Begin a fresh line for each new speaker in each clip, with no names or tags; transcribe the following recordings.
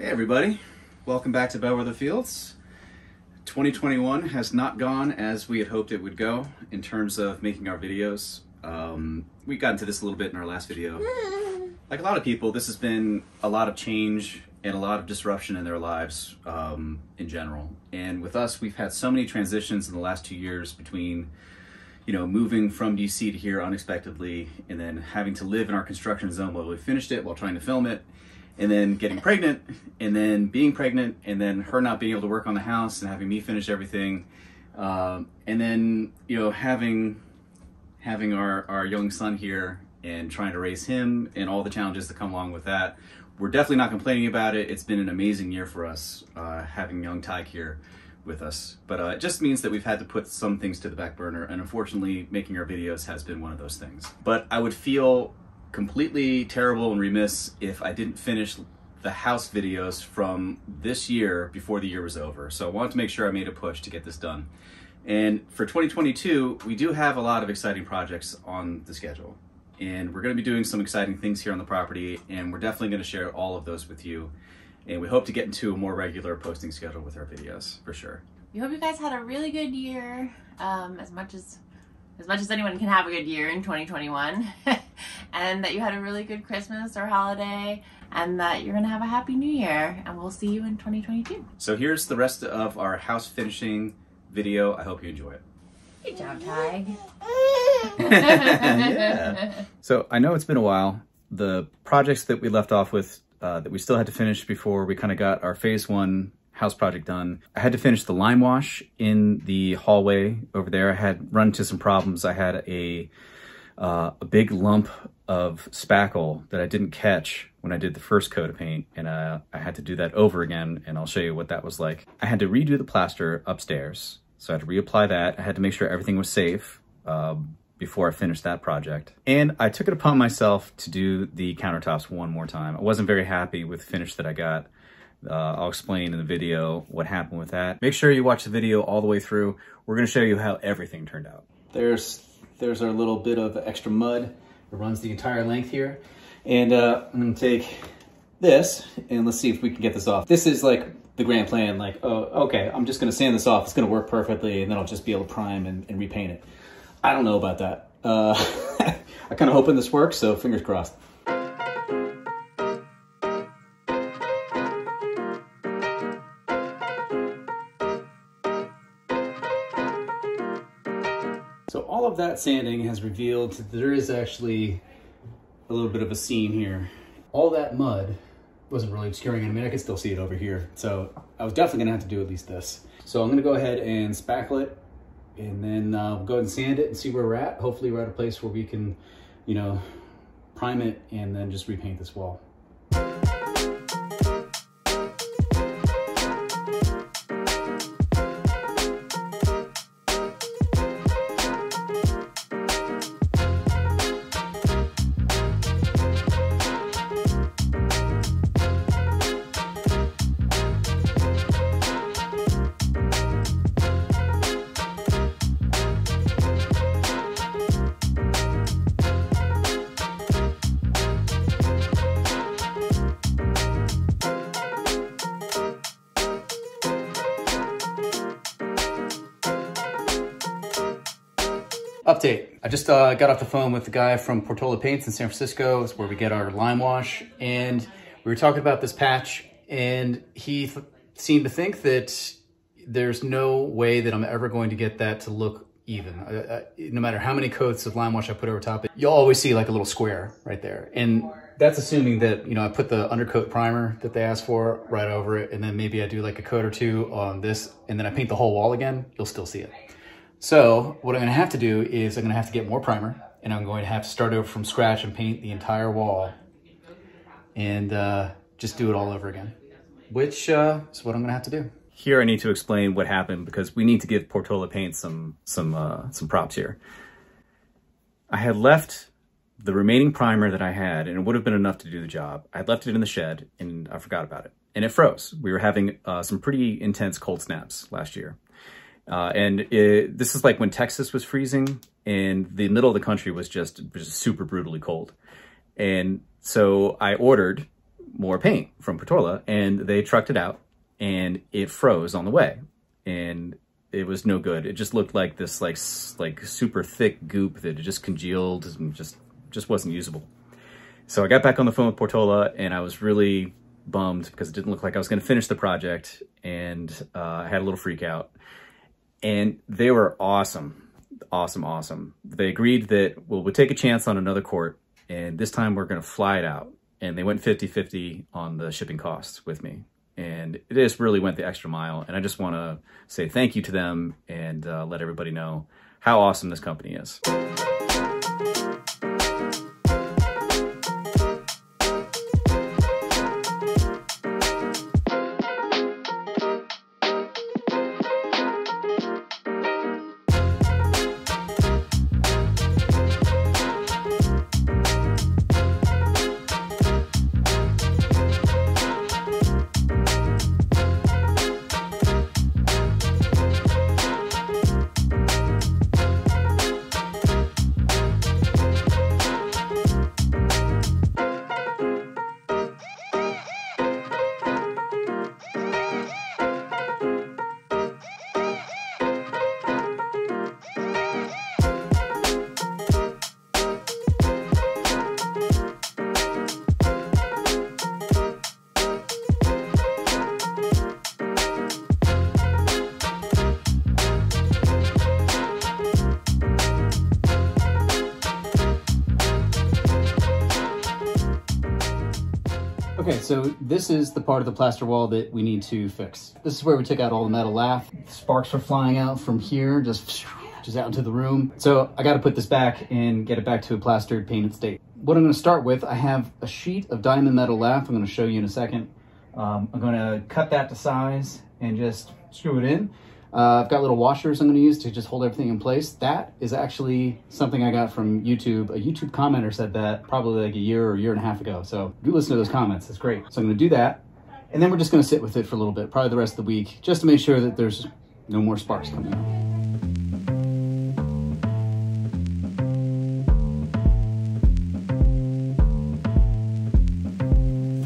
Hey everybody, welcome back to Bellwether Fields. 2021 has not gone as we had hoped it would go in terms of making our videos. We got into this a little bit in our last video. Like a lot of people, this has been a lot of change and a lot of disruption in their lives in general. And with us, we've had so many transitions in the last 2 years between, you know, moving from DC to here unexpectedly, and then having to live in our construction zone while we finished it, while trying to film it, and then getting pregnant, and then being pregnant, and then her not being able to work on the house and having me finish everything. And then, you know, having our young son here and trying to raise him and all the challenges that come along with that. We're definitely not complaining about it. It's been an amazing year for us, having young Tyke here with us. But it just means that we've had to put some things to the back burner, and unfortunately making our videos has been one of those things. But I would feel completely terrible and remiss if I didn't finish the house videos from this year before the year was over. So I wanted to make sure I made a push to get this done. And for 2022, we do have a lot of exciting projects on the schedule. And we're going to be doing some exciting things here on the property, and we're definitely going to share all of those with you. And we hope to get into a more regular posting schedule with our videos, for sure.
We hope you guys had a really good year, as much as anyone can have a good year in 2021, and that you had a really good Christmas or holiday, and that you're gonna have a happy new year, and we'll see you in 2022.
So here's the rest of our house finishing video. I hope you enjoy it.
Good job, Ty.
Yeah. So I know it's been a while. The projects that we left off with, that we still had to finish before we kind of got our phase one house project done. I had to finish the lime wash in the hallway over there. I had run into some problems. I had a big lump of spackle that I didn't catch when I did the first coat of paint, and I had to do that over again, and I'll show you what that was like. I had to redo the plaster upstairs, so I had to reapply that. I had to make sure everything was safe before I finished that project. And I took it upon myself to do the countertops one more time. I wasn't very happy with the finish that I got. I'll explain in the video what happened with that. Make sure you watch the video all the way through. We're gonna show you how everything turned out. There's our little bit of extra mud. It runs the entire length here. And I'm gonna take this, and let's see if we can get this off. This is like the grand plan, like, oh, okay, I'm just gonna sand this off. It's gonna work perfectly, and then I'll just be able to prime and repaint it. I don't know about that. I kind of hoping this works, so fingers crossed. So all of that sanding has revealed that there is actually a little bit of a seam here. All that mud wasn't really obscuring it. I mean, I can still see it over here. So I was definitely gonna have to do at least this. So I'm gonna go ahead and spackle it, and then we'll go ahead and sand it and see where we're at. Hopefully we're at a place where we can, you know, prime it and then just repaint this wall. Update. I just got off the phone with the guy from Portola Paints in San Francisco. It's where we get our lime wash. And we were talking about this patch, and he seemed to think that there's no way that I'm ever going to get that to look even. No matter how many coats of lime wash I put over top, you'll always see like a little square right there. And that's assuming that, you know, I put the undercoat primer that they asked for right over it, and then maybe I do like a coat or two on this, and then I paint the whole wall again, you'll still see it. So what I'm gonna have to do is I'm gonna have to get more primer, and I'm going to have to start over from scratch and paint the entire wall, and just do it all over again, which is what I'm gonna have to do. Here I need to explain what happened, because we need to give Portola Paint some props here. I had left the remaining primer that I had, and it would have been enough to do the job. I left it in the shed, and I forgot about it, and it froze. We were having some pretty intense cold snaps last year. This is like when Texas was freezing and the middle of the country was just super brutally cold. And so I ordered more paint from Portola, and they trucked it out, and it froze on the way, and it was no good. It just looked like this like super thick goop that had just congealed and just wasn't usable. So I got back on the phone with Portola, and I was really bummed because it didn't look like I was going to finish the project, and I had a little freak out. And they were awesome, awesome. They agreed that, well, we'll take a chance on another quart, and this time we're going to fly it out. And they went 50-50 on the shipping costs with me. And it just really went the extra mile. And I just want to say thank you to them and let everybody know how awesome this company is. Okay, so this is the part of the plaster wall that we need to fix. This is where we took out all the metal lath. Sparks are flying out from here, just out into the room. So I got to put this back and get it back to a plastered, painted state. What I'm going to start with, I have a sheet of diamond metal lath. I'm going to show you in a second. I'm going to cut that to size and just screw it in. I've got little washers I'm going to use to just hold everything in place. That is actually something I got from YouTube. A YouTube commenter said that probably like a year and a half ago. So do listen to those comments. It's great. So I'm going to do that. And then we're just going to sit with it for a little bit, probably the rest of the week, just to make sure that there's no more sparks coming out.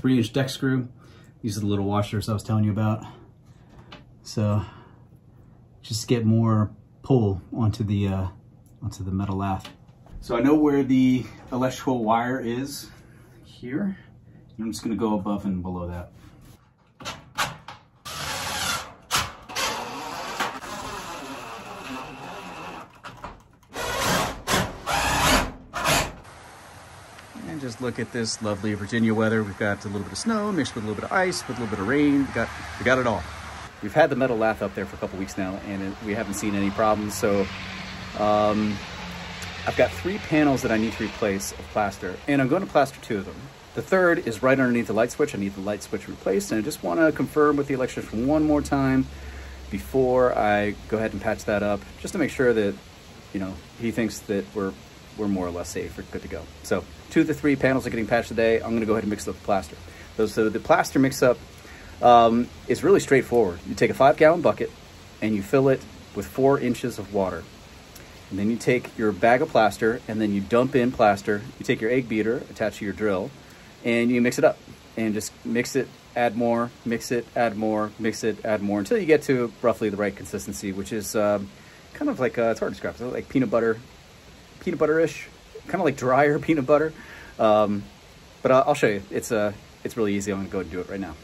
3-inch deck screw. These are the little washers I was telling you about. So just get more pull onto the metal lath. So I know where the electrical wire is here. I'm just going to go above and below that. And just look at this lovely Virginia weather. We've got a little bit of snow mixed with a little bit of ice, with a little bit of rain. We got it all. We've had the metal lath up there for a couple weeks now, and we haven't seen any problems. So I've got 3 panels that I need to replace of plaster, and I'm going to plaster 2 of them. The third is right underneath the light switch. I need the light switch replaced, and I just want to confirm with the electrician one more time before I go ahead and patch that up, just to make sure that, you know, he thinks that we're more or less safe or good to go. So 2 of the 3 panels are getting patched today. I'm going to go ahead and mix up the plaster. So the plaster mix-up is really straightforward. You take a 5-gallon bucket and you fill it with 4 inches of water. And then you take your bag of plaster and then you dump in plaster. You take your egg beater attached to your drill and you mix it up and just mix it, add more, mix it, add more, mix it, add more until you get to roughly the right consistency, which is kind of like, it's hard to describe, it's like peanut butter-ish, kind of like drier peanut butter. But I'll show you. It's really easy. I'm gonna go and do it right now.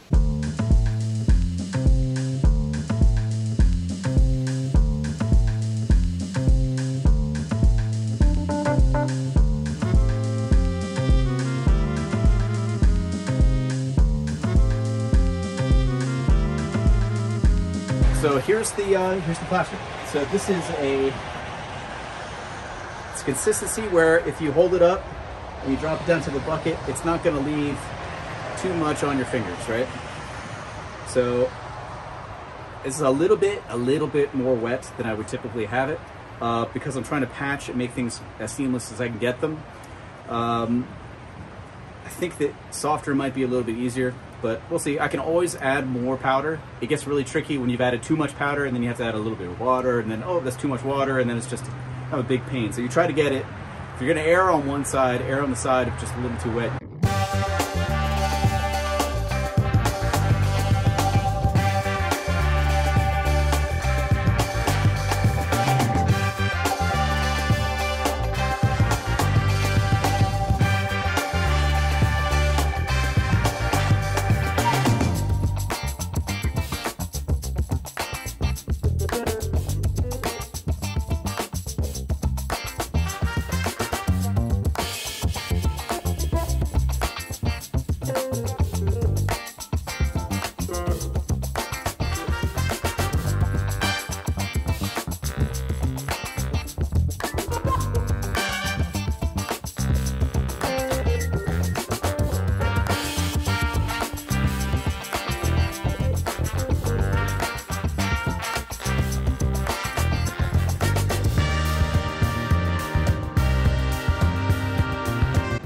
So here's the plaster. So this is it's consistency where if you hold it up and you drop it down to the bucket, it's not going to leave too much on your fingers, right? So this is a little bit more wet than I would typically have it because I'm trying to patch and make things as seamless as I can get them. I think that softer might be a little bit easier, but we'll see. I can always add more powder. It gets really tricky when you've added too much powder and then you have to add a little bit of water and then, oh, that's too much water, and then it's just kind of a big pain. So you try to get it, if you're gonna err on one side, err on the side of just a little too wet.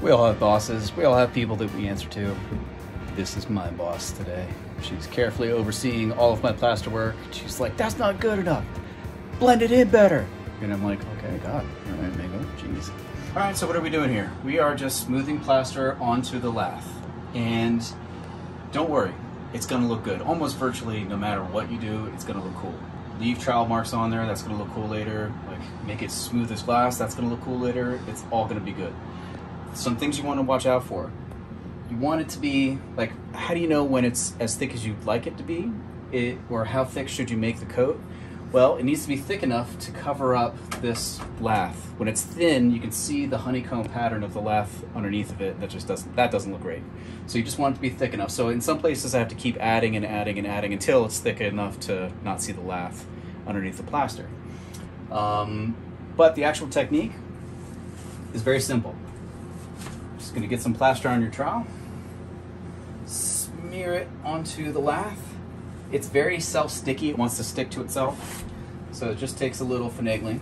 We all have bosses. We all have people that we answer to. This is my boss today. She's carefully overseeing all of my plaster work. She's like, that's not good enough. Blend it in better. And I'm like, okay, God, all right, Mango, jeez. All right, so what are we doing here? We are just smoothing plaster onto the lath. And don't worry, it's gonna look good. Almost virtually, no matter what you do, it's gonna look cool. Leave trowel marks on there, that's gonna look cool later. Like, make it smooth as glass, that's gonna look cool later. It's all gonna be good. Some things you want to watch out for. You want it to be, like, how do you know when it's as thick as you'd like it to be? Or how thick should you make the coat? Well, it needs to be thick enough to cover up this lath. When it's thin, you can see the honeycomb pattern of the lath underneath of it. That doesn't look great. So you just want it to be thick enough. So in some places I have to keep adding and adding and adding until it's thick enough to not see the lath underneath the plaster. But the actual technique is very simple. Just gonna get some plaster on your trowel, smear it onto the lath. It's very self-sticky, it wants to stick to itself, so it just takes a little finagling.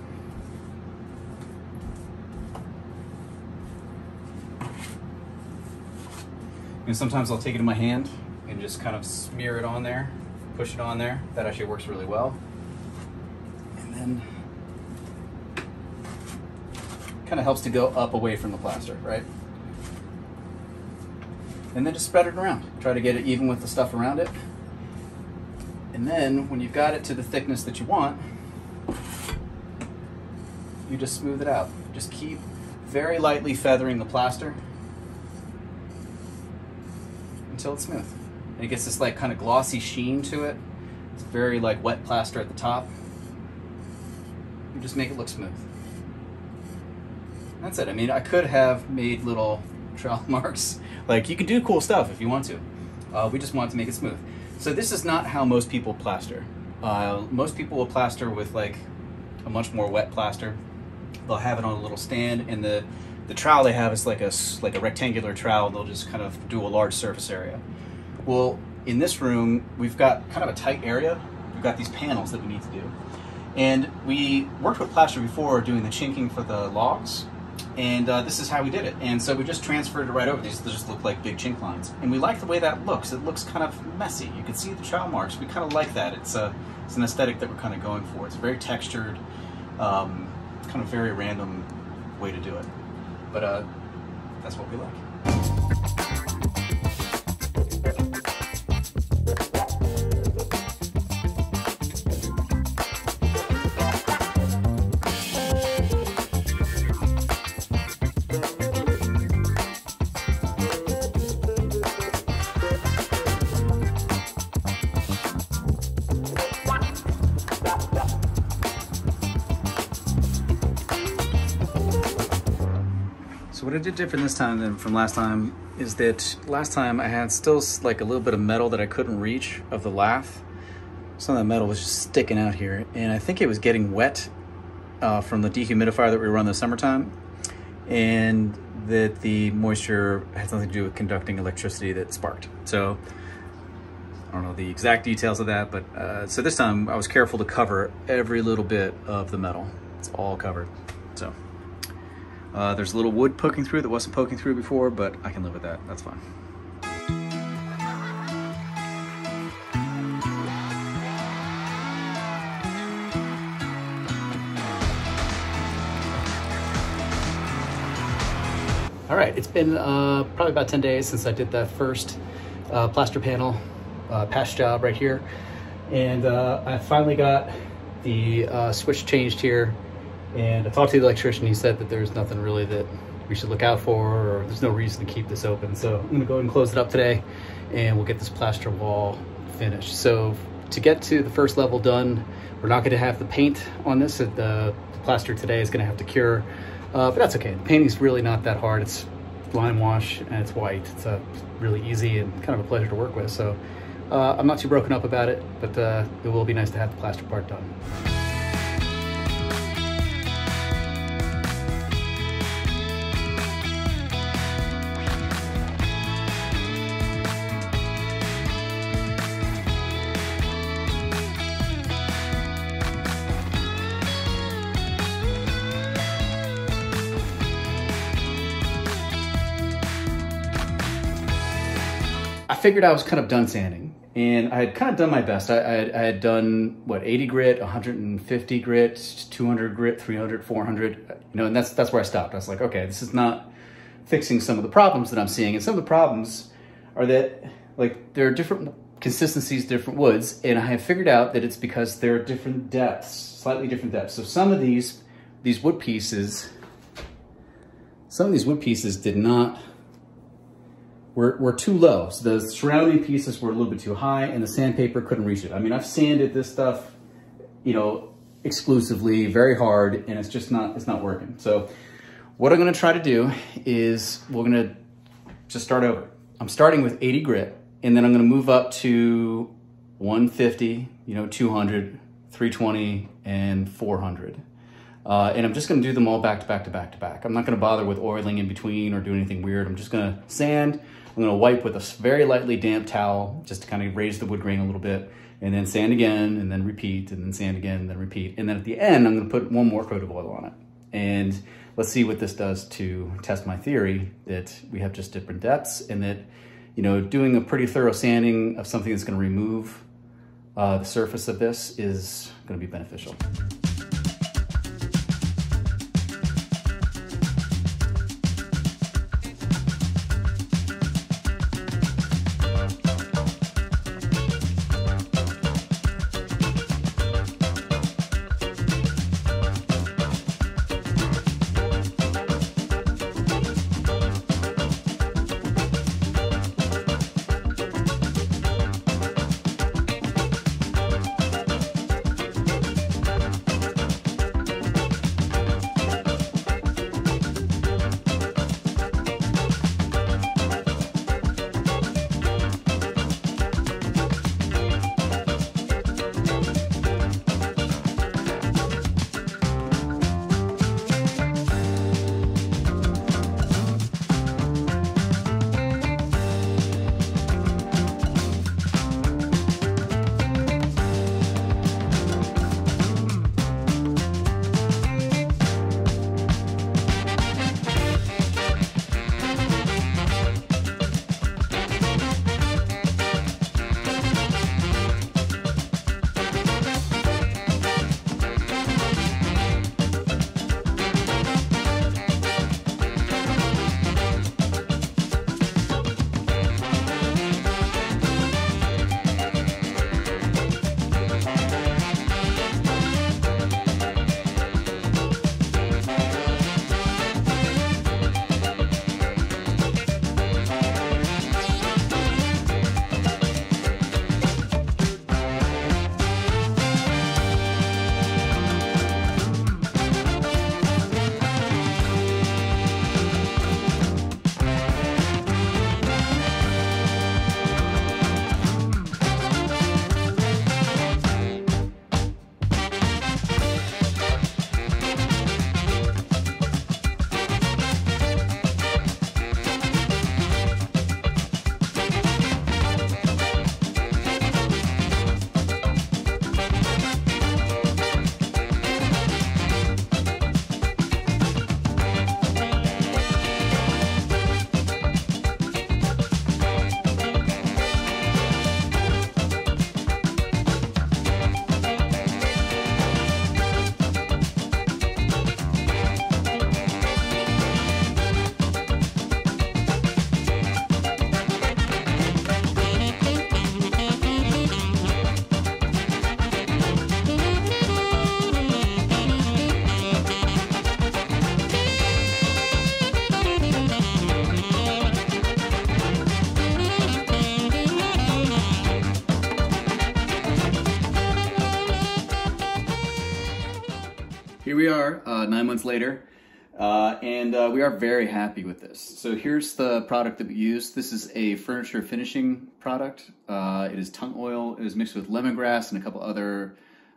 And sometimes I'll take it in my hand and just kind of smear it on there, push it on there. That actually works really well. And then kind of helps to go up away from the plaster, right? And then just spread it around. Try to get it even with the stuff around it. And then when you've got it to the thickness that you want, you just smooth it out. Just keep very lightly feathering the plaster until it's smooth. And it gets this like kind of glossy sheen to it. It's very like wet plaster at the top. You just make it look smooth. That's it. I mean, I could have made little trowel marks. Like, you can do cool stuff if you want to. We just want to make it smooth. So this is not how most people plaster. Most people will plaster with like a much more wet plaster. They'll have it on a little stand, and the trowel they have is like a rectangular trowel. They'll just kind of do a large surface area. Well, in this room, we've got kind of a tight area. We've got these panels that we need to do. And we worked with plaster before doing the chinking for the logs. And this is how we did it. And so we just transferred it right over. These just look like big chink lines. And we like the way that looks. It looks kind of messy. You can see the trowel marks. We kind of like that. It's an aesthetic that we're kind of going for. It's very textured, kind of very random way to do it. But that's what we like. So what I did different this time than from last time is that last time I had still like a little bit of metal that I couldn't reach of the lath. Some of that metal was just sticking out here, and I think it was getting wet from the dehumidifier that we run in the summertime, and that the moisture had something to do with conducting electricity that sparked. So I don't know the exact details of that, but so this time I was careful to cover every little bit of the metal. It's all covered. So there's a little wood poking through that wasn't poking through before, but I can live with that. That's fine. All right, it's been probably about 10 days since I did that first plaster panel patch job right here. And I finally got the switch changed here. And I talked to the electrician. He said that there's nothing really that we should look out for, or there's no reason to keep this open. So I'm gonna go ahead and close it up today, and we'll get this plaster wall finished. So to get to the first level done, we're not gonna have the paint on this. The plaster today is gonna have to cure, but that's okay. The painting's really not that hard. It's lime wash and it's white. It's really easy and kind of a pleasure to work with. So I'm not too broken up about it, but it will be nice to have the plaster part done. figured I was kind of done sanding, and I had kind of done my best. I had done, what, 80 grit, 150 grit, 200 grit, 300, 400, you know, and that's where I stopped. I was like, okay, this is not fixing some of the problems that I'm seeing. And some of the problems are that, like, there are different consistencies, different woods, and I have figured out that it's because there are different depths, slightly different depths. So some of these wood pieces, did not, were too low. So the surrounding pieces were a little bit too high, and the sandpaper couldn't reach it. I mean, I've sanded this stuff, you know, exclusively, very hard, and it's just not, it's not working. So what I'm gonna try to do is we're gonna just start over. I'm starting with 80 grit, and then I'm gonna move up to 150, you know, 200, 320, and 400. And I'm just gonna do them all back to back to back to back. I'm not gonna bother with oiling in between or do anything weird. I'm just gonna sand. I'm gonna wipe with a very lightly damp towel just to kind of raise the wood grain a little bit, and then sand again, and then repeat, and then sand again, and then repeat. And then at the end, I'm gonna put one more coat of oil on it. And let's see what this does to test my theory that we have just different depths, and that, you know, doing a pretty thorough sanding of something that's gonna remove the surface of this is gonna be beneficial. Here we are, 9 months later, and we are very happy with this. So here's the product that we use. This is a furniture finishing product. It is tung oil. It is mixed with lemongrass and a couple other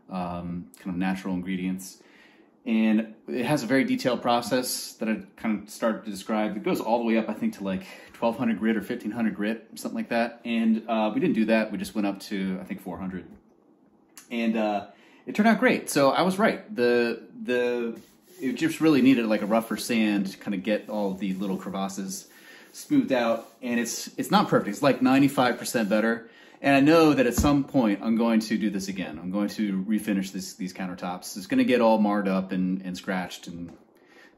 kind of natural ingredients. And it has a very detailed process that I kind of started to describe. It goes all the way up, I think, to like 1,200 grit or 1,500 grit, something like that. And we didn't do that. We just went up to, I think, 400. And it turned out great. So I was right. It just really needed like a rougher sand to kind of get all the little crevasses. smoothed out, and it's not perfect. It's like 95% better. And I know that at some point I'm going to do this again. I'm going to refinish these countertops. It's going to get all marred up and scratched, and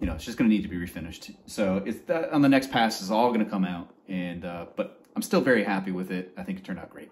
it's just going to need to be refinished. So on the next pass, it's all going to come out. And but I'm still very happy with it. I think it turned out great.